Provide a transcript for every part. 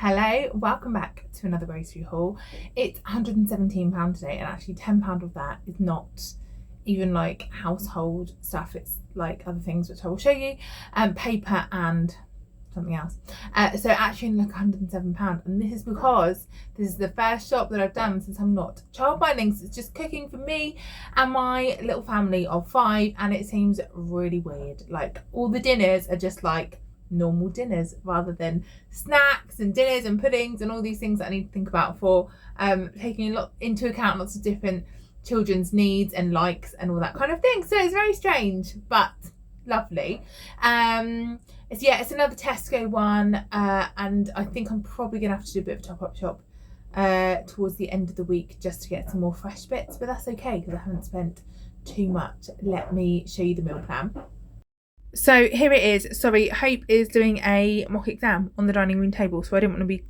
Hello, welcome back to another grocery haul. It's £117 today, and actually £10 of that is not even like household stuff, it's like other things which I will show you, paper and something else. So actually only like £107, and this is because this is the first shop that I've done since I'm not childminding, so it's just cooking for me and my little family of 5, and it seems really weird. Like all the dinners are just like normal dinners rather than snacks and dinners and puddings and all these things that I need to think about for taking a lot into account lots of different children's needs and likes and all that kind of thing. So it's very strange but lovely. It's another Tesco one, and I think I'm probably gonna have to do a bit of a top-up shop towards the end of the week just to get some more fresh bits, but that's okay because I haven't spent too much. Let me show you the meal plan. So here it is. Sorry, Hope is doing a mock exam on the dining room table, so I didn't want to be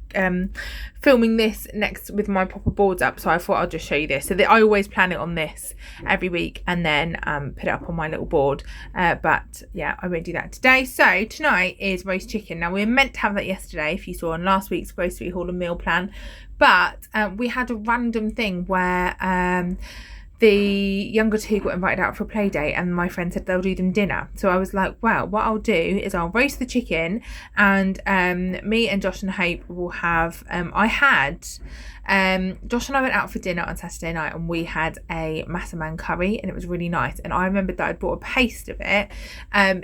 filming this next with my proper boards up, so I thought I'll just show you this. So I always plan it on this every week and then put it up on my little board, but yeah, I won't do that today. So tonight is roast chicken. Now we were meant to have that yesterday if you saw on last week's grocery haul and meal plan, but we had a random thing where the younger two got invited out for a play date, and my friend said they'll do them dinner. So I was like, well, what I'll do is I'll roast the chicken, and me and Josh and Hope will have Josh and I went out for dinner on Saturday night, and we had a massaman curry, and it was really nice. And I remembered that I'd bought a paste of it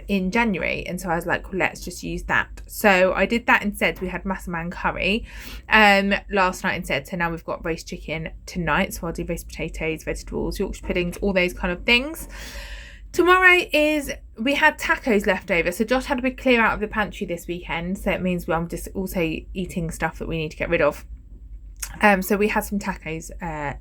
in January, and so I was like, well, let's just use that. So I did that instead. We had massaman curry last night instead. So now we've got roast chicken tonight. So I'll do roast potatoes, vegetables, Yorkshire puddings, all those kind of things. Tomorrow we had tacos left over, so Josh had a big clear out of the pantry this weekend, so it means I'm just also eating stuff that we need to get rid of. So we had some tacos,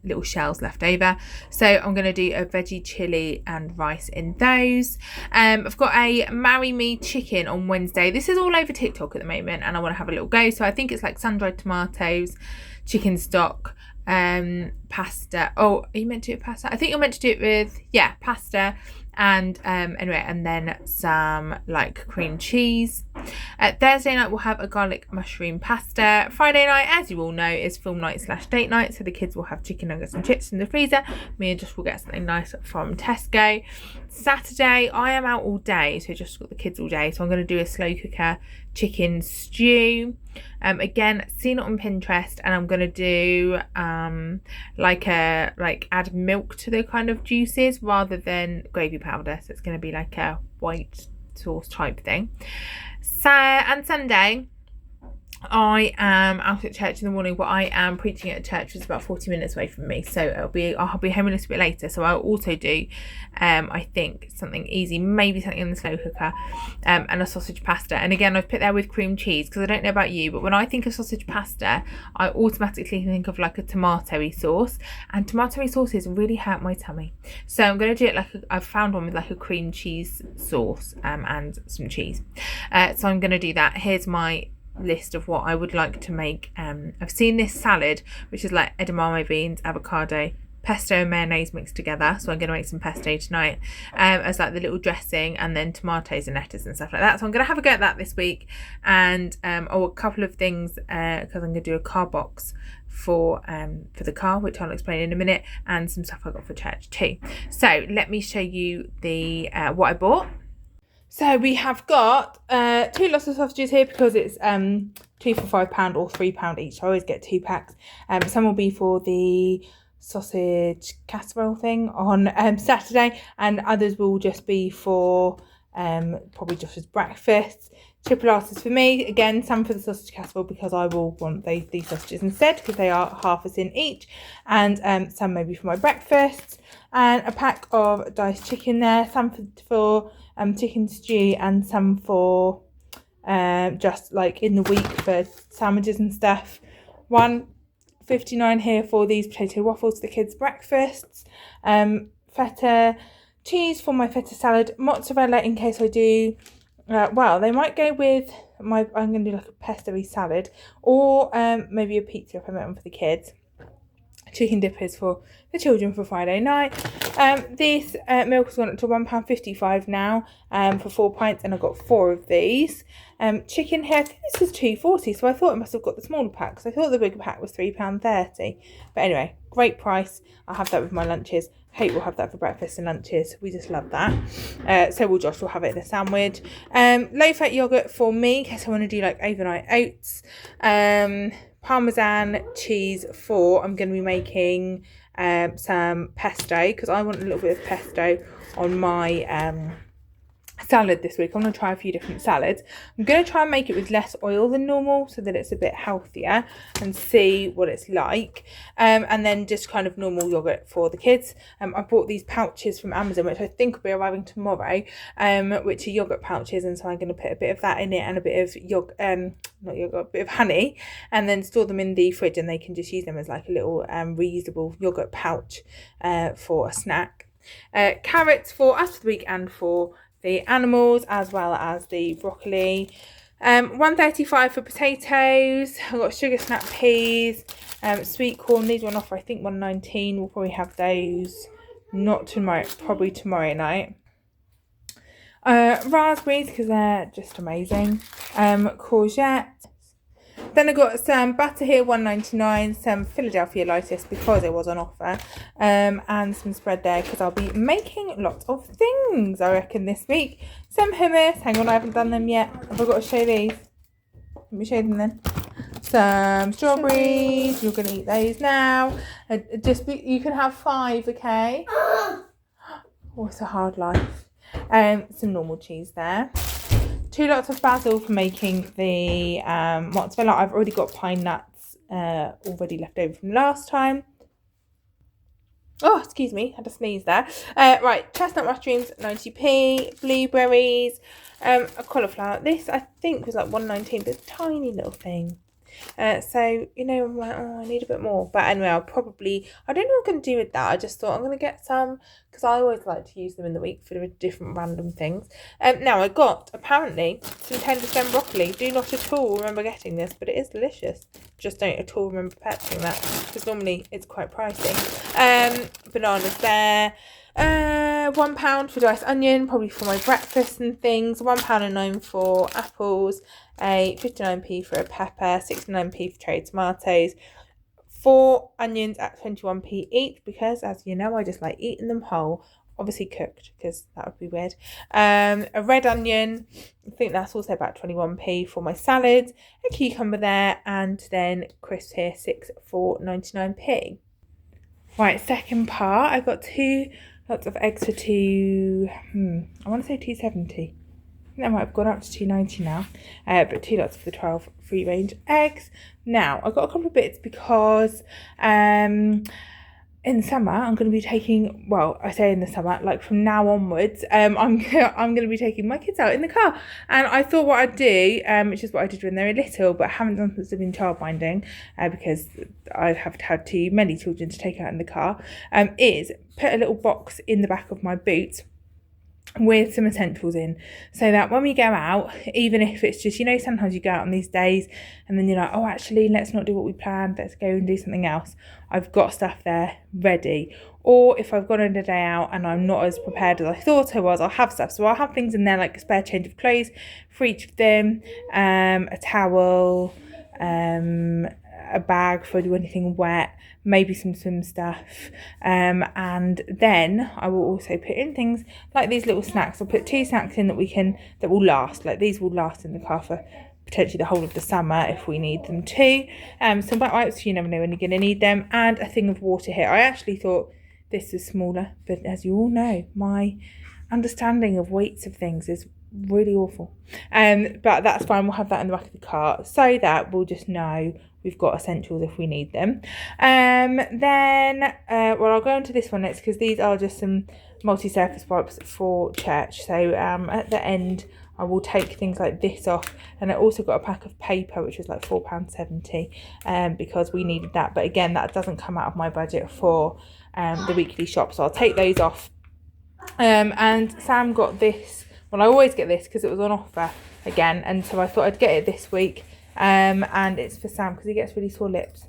little shells left over, so I'm going to do a veggie chili and rice in those. I've got a marry me chicken on Wednesday. This is all over TikTok at the moment, and I want to have a little go, so I think it's like sun-dried tomatoes, chicken stock, pasta. Oh, are you meant to do it with pasta? I think you're meant to do it with pasta, and anyway, and then some like cream cheese. Thursday night we'll have a garlic mushroom pasta. Friday night, as you all know, is film night / date night, so the kids will have chicken nuggets and chips in the freezer. Me and Josh will get something nice from Tesco. Saturday I am out all day, so just got the kids all day, so I'm going to do a slow cooker chicken stew. Again, seen it on Pinterest, and I'm going to do add milk to the kind of juices rather than gravy powder, so it's going to be like a white sauce type thing. And Sunday I am out at church in the morning, but I am preaching at a church which is about 40 minutes away from me, so I'll be home a little bit later. So I'll also do I think something easy, maybe something in the slow cooker, and a sausage pasta. And again, I've put there with cream cheese because I don't know about you, but when I think of sausage pasta I automatically think of like a tomatoey sauce, and tomatoey sauces really hurt my tummy, so I'm going to do it like I've found one with like a cream cheese sauce and some cheese. So I'm going to do that. Here's my list of what I would like to make. I've seen this salad which is like edamame beans, avocado, pesto and mayonnaise mixed together, so I'm going to make some pesto tonight as like the little dressing, and then tomatoes and lettuce and stuff like that. So I'm going to have a go at that this week, and a couple of things because I'm going to do a car box for the car, which I'll explain in a minute, and some stuff I got for church too. So let me show you the what I bought. So we have got 2 lots of sausages here because it's 2 for £5 or £3 each. I always get 2 packs. Some will be for the sausage casserole thing on Saturday, and others will just be for probably Josh's breakfast. Triple arses for me, again some for the sausage casserole because I will want these sausages instead because they are half a tin each, and some maybe for my breakfast, and a pack of diced chicken there, some for chicken stew, and some for just like in the week for sandwiches and stuff. £1.59 here for these potato waffles for the kids' breakfasts. Feta cheese for my feta salad, mozzarella in case I do they might go with I'm going to do like a pesto salad, or maybe a pizza if I make one for the kids. chicken dippers for the children for Friday night. This milk has gone up to £1.55 now for 4 pints, and I got 4 of these. Chicken here, I think this was £2.40, so I thought I must have got the smaller pack because I thought the bigger pack was £3.30. But anyway, great price. I'll have that with my lunches. Hope we'll have that for breakfast and lunches. We just love that. So will Josh will have it in a sandwich. Low fat yogurt for me in case I want to do like overnight oats. Parmesan cheese for, I'm going to be making some pesto because I want a little bit of pesto on my salad this week. I'm going to try a few different salads. I'm going to try and make it with less oil than normal so that it's a bit healthier and see what it's like. And then just kind of normal yogurt for the kids. I bought these pouches from Amazon, which I think will be arriving tomorrow, which are yogurt pouches, and so I'm going to put a bit of that in it and a bit of a bit of honey, and then store them in the fridge, and they can just use them as like a little reusable yogurt pouch for a snack. Carrots for us for the week and for the animals, as well as the broccoli. £1.35 for potatoes. I've got sugar snap peas, sweet corn. These were on offer, I think £1.19. We'll probably have those not tomorrow, probably tomorrow night. Raspberries, because they're just amazing. Courgette. Then I got some butter here, £1.99, some Philadelphia lettuce because it was on offer, and some spread there because I'll be making lots of things, I reckon, this week. Some hummus. Hang on, I haven't done them yet. Have I got to show these? Let me show them then. Some strawberries. You're going to eat those now. You can have 5, okay? Oh, it's a hard life. Some normal cheese there. 2 lots of basil for making the mozzarella. I've already got pine nuts already left over from last time. Oh, excuse me, had a sneeze there. Right, chestnut mushrooms, 90p, blueberries, a cauliflower. This I think was like £1.19, but it's a tiny little thing. So, you know, I'm like, oh, I need a bit more. But anyway, I don't know what I'm going to do with that. I just thought I'm going to get some, because I always like to use them in the week for different random things. Now, I got, apparently, some tender stem broccoli. Do not at all remember getting this, but it is delicious. Just don't at all remember purchasing that, because normally it's quite pricey. Bananas there. £1 for diced onion, probably for my breakfast and things. £1.09 for apples, 59p for a pepper, 69p for cherry tomatoes, 4 onions at 21p each, because as you know, I just like eating them whole, obviously cooked, because that would be weird. A red onion, I think that's also about 21p for my salads, a cucumber there, and then crisps here, 6 for 99p. Right, second part, I've got 2 lots of eggs for I want to say £2.70. I think that might have gone up to £2.90 now. But 2 lots of the 12 free range eggs. Now, I've got a couple of bits because in the summer, I'm going to be taking, well, I say in the summer, like from now onwards, I'm going to be taking my kids out in the car. And I thought what I'd do, which is what I did when they were little, but I haven't done since I've been childminding, because I have had too many children to take out in the car, is put a little box in the back of my boot with some essentials in, so that when we go out, even if it's just, you know, sometimes you go out on these days and then you're like, oh, actually, let's not do what we planned, let's go and do something else. I've got stuff there ready. Or if I've gone on a day out and I'm not as prepared as I thought I was, I'll have stuff. So I'll have things in there like a spare change of clothes for each of them, a towel, a bag for do anything wet, maybe some swim stuff, and then I will also put in things like these little snacks. I'll put 2 snacks in that will last, like these will last in the car for potentially the whole of the summer if we need them to. Some wet wipes, you never know when you're going to need them, and a thing of water here. I actually thought this was smaller, but as you all know, my understanding of weights of things is really awful, but that's fine. We'll have that in the back of the car so that we'll just know we've got essentials if we need them. Then I'll go into this one next, because these are just some multi-surface wipes for church. So at the end I will take things like this off, and I also got a pack of paper which was like £4.70, because we needed that, but again that doesn't come out of my budget for the weekly shop, so I'll take those off. And Sam got this. Well, I always get this because it was on offer again, and so I thought I'd get it this week, and it's for Sam because he gets really sore lips.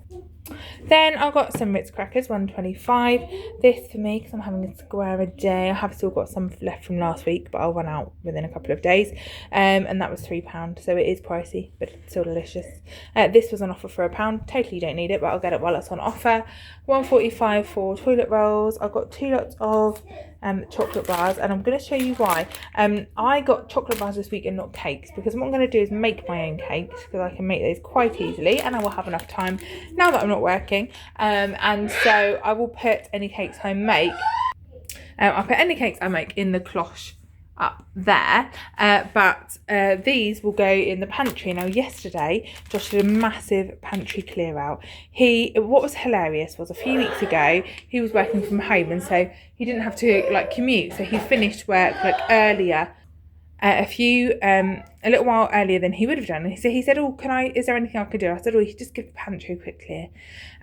Then I got some Ritz crackers, 1.25. This for me because I'm having a square a day. I have still got some left from last week, but I'll run out within a couple of days. And that was £3, so it is pricey, but it's still delicious. This was on offer for £1. Totally don't need it, but I'll get it while it's on offer. 1.45 for toilet rolls. I got 2 lots of chocolate bars, and I'm going to show you why. I got chocolate bars this week and not cakes, because what I'm going to do is make my own cakes, because I can make those quite easily and I will have enough time now that I'm not working. And so I will put any cakes I make in the cloche up there, but these will go in the pantry. Now yesterday Josh did a massive pantry clear out. What was hilarious was a few weeks ago he was working from home, and so he didn't have to like commute, so he finished work like earlier, a little while earlier than he would have done. And he said, oh, is there anything I could do? I said, oh, you just give the pantry a quick clear.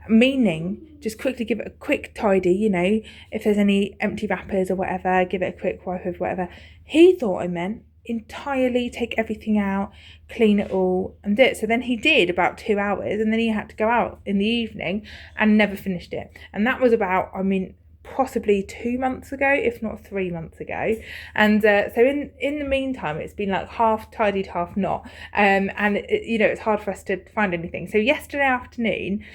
Meaning, just quickly give it a quick tidy, you know, if there's any empty wrappers or whatever, give it a quick wipe of whatever. He thought I meant entirely take everything out, clean it all and do it. So then he did about 2 hours, and then he had to go out in the evening and never finished it. And that was about, possibly 2 months ago, if not 3 months ago. And so in the meantime it's been like half tidied, half not, and it's hard for us to find anything. So yesterday afternoon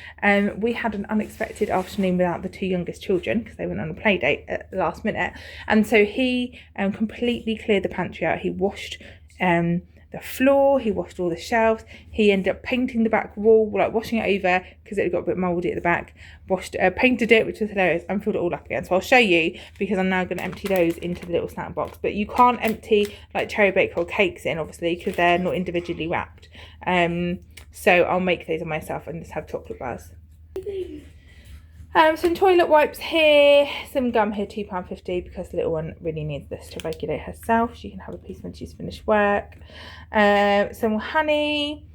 we had an unexpected afternoon without the 2 youngest children, because they went on a play date at the last minute. And so he completely cleared the pantry out. He washed the floor, he washed all the shelves, he ended up painting the back wall, like washing it over because it got a bit mouldy at the back, painted it, which was hilarious, and filled it all up again. So I'll show you, because I'm now going to empty those into the little snack box. But you can't empty like cherry baked roll cakes in, obviously, because they're not individually wrapped. So I'll make those on myself and just have chocolate bars. Some toilet wipes here, some gum here, £2.50, because the little one really needs this to regulate herself. She can have a piece when she's finished work. Some honey,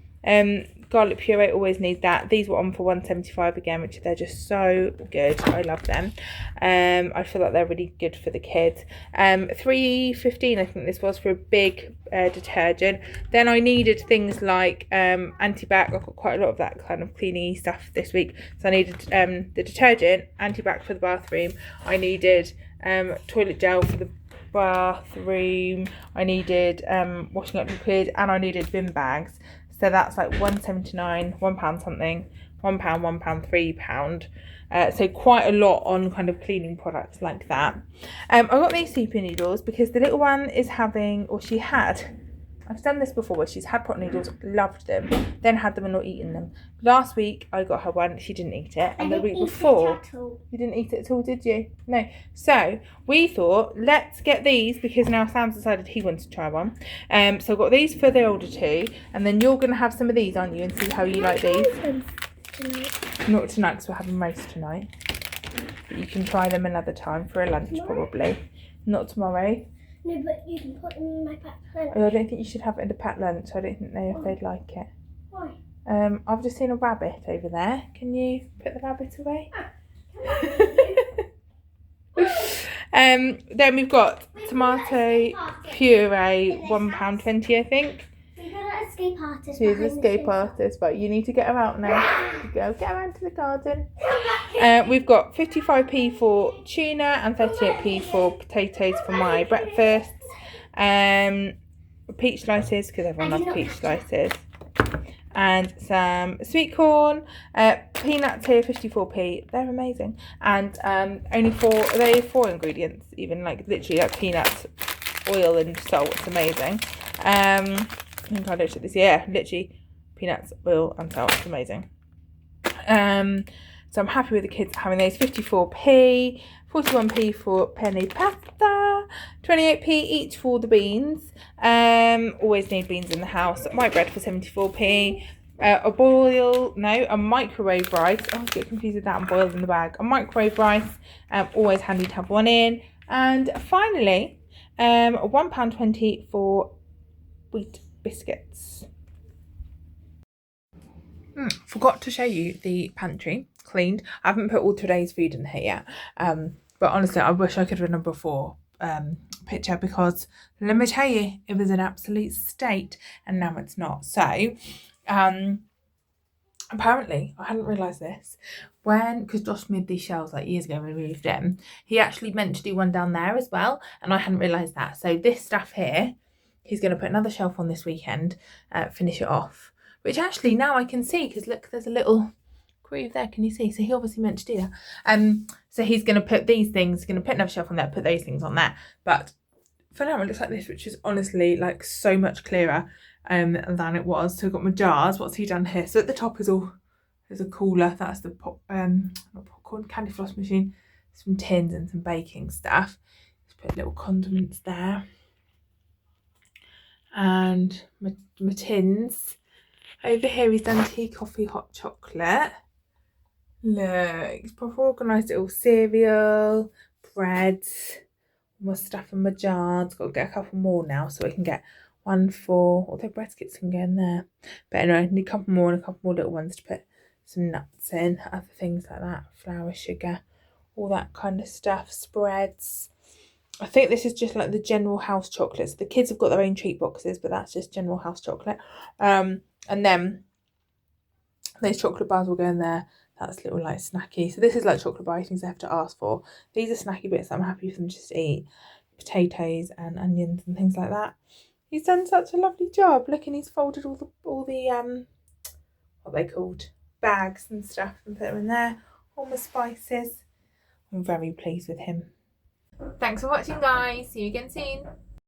garlic puree, always need that. These were on for £1.75 again, which they're just so good. I love them. I feel like they're really good for the kids. £3.15 I think this was for a big detergent. Then I needed things like anti-bac. I've got quite a lot of that kind of cleaning stuff this week, so I needed the detergent, anti-bac for the bathroom. I needed toilet gel for the bathroom. I needed washing up liquid, and I needed bin bags. So that's like £1.79, £1 something, £1, £1, £3. So quite a lot on kind of cleaning products like that. I got these super noodles because the little one is having, or she had, I've done this before where she's had pot noodles, loved them, then had them and not eaten them. Last week I got her one, she didn't eat it, and the week before you didn't eat it at all, did you? No. So we thought, let's get these, because now Sam's decided he wants to try one. So I got these for the older 2, and then you're going to have some of these, aren't you, and see how you like these. Not tonight, because we're having roast tonight, but you can try them another time for a lunch probably. Not tomorrow. No, but you can put them in my packed lunch. Oh, I don't think you should have it in a packed lunch. I don't think they'd like it. Why? I've just seen a rabbit over there. Can you put the rabbit away? Then we've got tomato puree, £1.20 I think. Escape artist. She's an escape artist, but you need to get her out now. Go get her out to the garden. We've got 55p for tuna and 38p for potatoes for my breakfast. Peach slices, because everyone loves peach slices. And some sweet corn, peanuts here, 54p. They're amazing. And only 4 ingredients, even, like literally like peanuts, oil and salt. It's amazing. I think I looked at this. Yeah, literally peanuts, oil and salt. It's amazing. So I'm happy with the kids having those. 54p, 41p for penne pasta, 28p each for the beans. Always need beans in the house. White bread for 74p. A microwave rice. Oh, I get confused with that and boiled in the bag. A microwave rice. Always handy to have one in. And finally, £1.20 for wheat biscuits. Forgot to show you the pantry cleaned. I haven't put all today's food in here yet, but honestly I wish I could have done a before picture, because let me tell you, it was an absolute state and now it's not. So apparently, I hadn't realised this, because Josh made these shelves like years ago when we moved in, he actually meant to do one down there as well, and I hadn't realised that. So this stuff here, he's going to put another shelf on this weekend, finish it off, which actually now I can see, because look, there's a little groove there, can you see? So he obviously meant to do that. So he's going to put these things, going to put another shelf on there, put those things on there, but for now it looks like this, which is honestly like so much clearer than it was. So I've got my jars. What's he done here? So at the top is all, there's a cooler, that's the not popcorn, candy floss machine, some tins and some baking stuff. Just put little condiments there, and my tins. Over here he's done tea, coffee, hot chocolate. Look, he's proper organised it all. Cereal, breads, more stuff in my jars. Got to get a couple more now so we can get one for, although bread kits can go in there. But anyway, I need a couple more and a couple more little ones to put some nuts in, other things like that, flour, sugar, all that kind of stuff, spreads. I think this is just like the general house chocolates. The kids have got their own treat boxes, but that's just general house chocolate. And then those chocolate bars will go in there. That's little like snacky. So this is like chocolate bar things I have to ask for. These are snacky bits that I'm happy for them just to eat. Potatoes and onions and things like that. He's done such a lovely job. Look, and he's folded all the what are they called? Bags and stuff and put them in there. All my spices. I'm very pleased with him. Thanks for watching, guys. See you again soon.